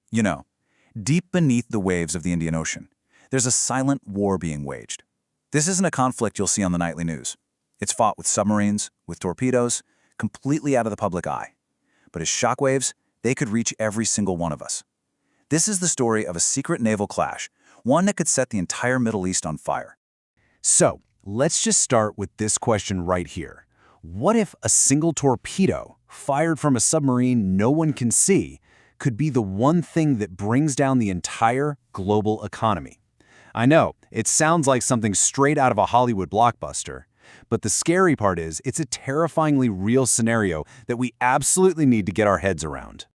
You know, deep beneath the waves of the Indian Ocean, there's a silent war being waged. This isn't a conflict you'll see on the nightly news. It's fought with submarines, with torpedoes, completely out of the public eye. But as shockwaves, they could reach every single one of us. This is the story of a secret naval clash, one that could set the entire Middle East on fire. So, let's just start with this question right here. What if a single torpedo, fired from a submarine no one can see, could be the one thing that brings down the entire global economy? I know, it sounds like something straight out of a Hollywood blockbuster, but the scary part is it's a terrifyingly real scenario that we absolutely need to get our heads around.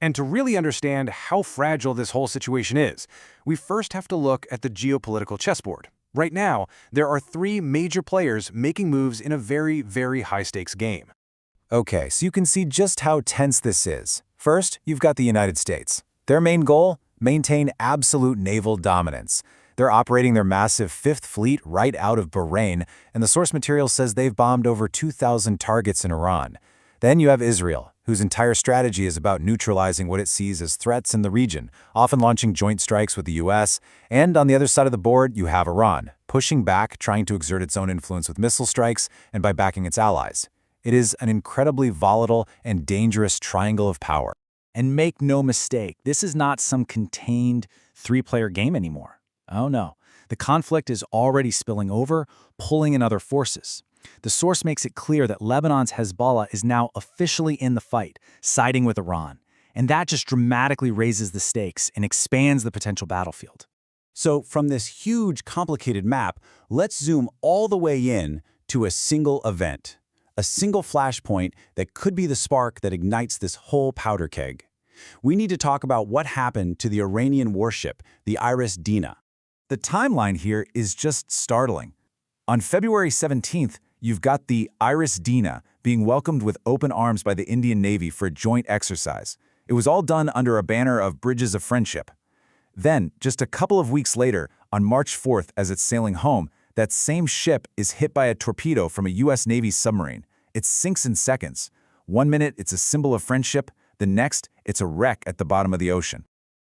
And to really understand how fragile this whole situation is, we first have to look at the geopolitical chessboard. Right now, there are three major players making moves in a very, very high-stakes game. Okay, so you can see just how tense this is. First, you've got the United States. Their main goal? Maintain absolute naval dominance. They're operating their massive Fifth Fleet right out of Bahrain, and the source material says they've bombed over 2,000 targets in Iran. Then you have Israel, whose entire strategy is about neutralizing what it sees as threats in the region, often launching joint strikes with the US. And on the other side of the board, you have Iran, pushing back, trying to exert its own influence with missile strikes and by backing its allies. It is an incredibly volatile and dangerous triangle of power. And make no mistake, this is not some contained three-player game anymore. Oh no, the conflict is already spilling over, pulling in other forces. The source makes it clear that Lebanon's Hezbollah is now officially in the fight, siding with Iran. And that just dramatically raises the stakes and expands the potential battlefield. So from this huge, complicated map, let's zoom all the way in to a single event. A single flashpoint that could be the spark that ignites this whole powder keg. We need to talk about what happened to the Iranian warship, the Iris Dina. The timeline here is just startling. On February 17th, you've got the Iris Dina being welcomed with open arms by the Indian Navy for a joint exercise. It was all done under a banner of Bridges of Friendship. Then, just a couple of weeks later, on March 4th, as it's sailing home, that same ship is hit by a torpedo from a U.S. Navy submarine. It sinks in seconds. 1 minute, it's a symbol of friendship. The next, it's a wreck at the bottom of the ocean.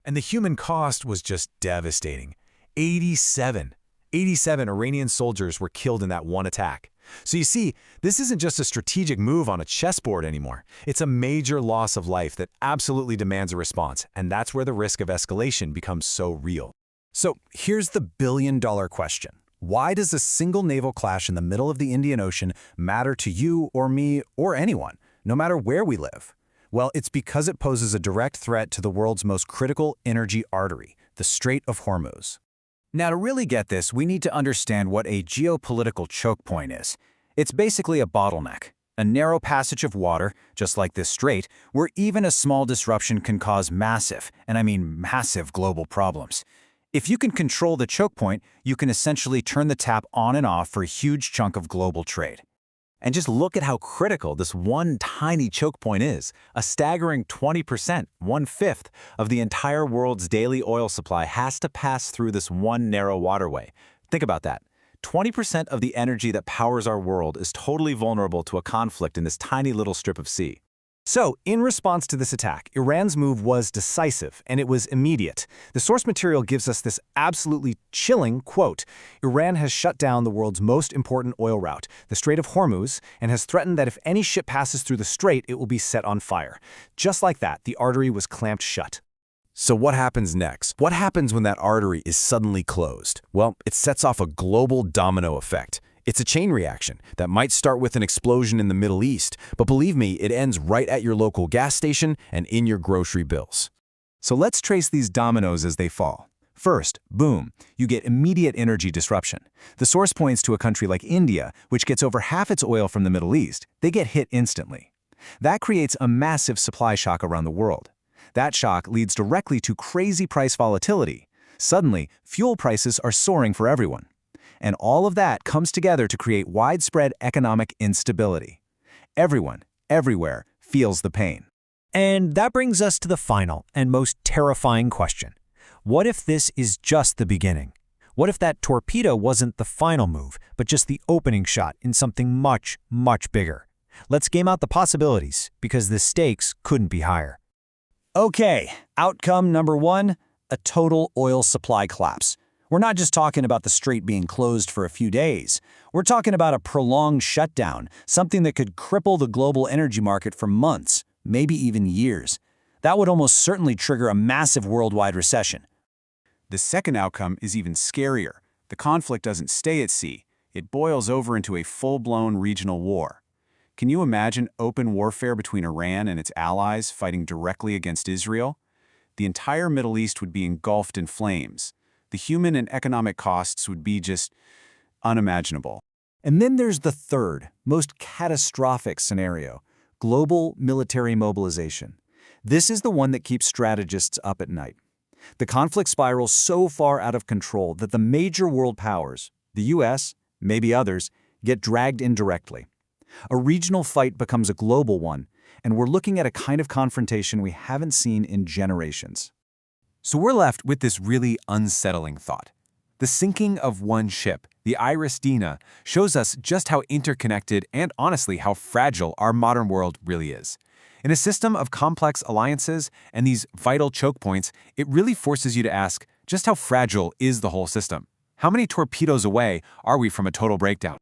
And the human cost was just devastating. 87 Iranian soldiers were killed in that one attack. So you see, this isn't just a strategic move on a chessboard anymore. It's a major loss of life that absolutely demands a response, and that's where the risk of escalation becomes so real. So here's the billion-dollar question. Why does a single naval clash in the middle of the Indian Ocean matter to you or me or anyone, no matter where we live? Well, it's because it poses a direct threat to the world's most critical energy artery, the Strait of Hormuz. Now, to really get this, we need to understand what a geopolitical choke point is. It's basically a bottleneck, a narrow passage of water, just like this strait, where even a small disruption can cause massive, and I mean massive, global problems. If you can control the choke point, you can essentially turn the tap on and off for a huge chunk of global trade. And just look at how critical this one tiny choke point is. A staggering 20%, 1/5 of the entire world's daily oil supply has to pass through this one narrow waterway. Think about that. 20% of the energy that powers our world is totally vulnerable to a conflict in this tiny little strip of sea. So, in response to this attack, Iran's move was decisive, and it was immediate. The source material gives us this absolutely chilling quote. Iran has shut down the world's most important oil route, the Strait of Hormuz, and has threatened that if any ship passes through the strait, it will be set on fire. Just like that, the artery was clamped shut. So what happens next? What happens when that artery is suddenly closed? Well, it sets off a global domino effect. It's a chain reaction that might start with an explosion in the Middle East, but believe me, it ends right at your local gas station and in your grocery bills. So let's trace these dominoes as they fall. First, boom, you get immediate energy disruption. The source points to a country like India, which gets over half its oil from the Middle East. They get hit instantly. That creates a massive supply shock around the world. That shock leads directly to crazy price volatility. Suddenly, fuel prices are soaring for everyone. And all of that comes together to create widespread economic instability. Everyone, everywhere, feels the pain. And that brings us to the final and most terrifying question. What if this is just the beginning? What if that torpedo wasn't the final move, but just the opening shot in something much, much bigger? Let's game out the possibilities, because the stakes couldn't be higher. Okay, outcome number 1, a total oil supply collapse. We're not just talking about the strait being closed for a few days. We're talking about a prolonged shutdown, something that could cripple the global energy market for months, maybe even years. That would almost certainly trigger a massive worldwide recession. The second outcome is even scarier. The conflict doesn't stay at sea. It boils over into a full-blown regional war. Can you imagine open warfare between Iran and its allies fighting directly against Israel? The entire Middle East would be engulfed in flames. The human and economic costs would be just unimaginable. And then there's the third, most catastrophic scenario, global military mobilization. This is the one that keeps strategists up at night. The conflict spirals so far out of control that the major world powers, the US, maybe others, get dragged in directly. A regional fight becomes a global one, and we're looking at a kind of confrontation we haven't seen in generations. So we're left with this really unsettling thought. The sinking of one ship, the Dina, shows us just how interconnected and honestly how fragile our modern world really is. In a system of complex alliances and these vital choke points, it really forces you to ask, just how fragile is the whole system? How many torpedoes away are we from a total breakdown?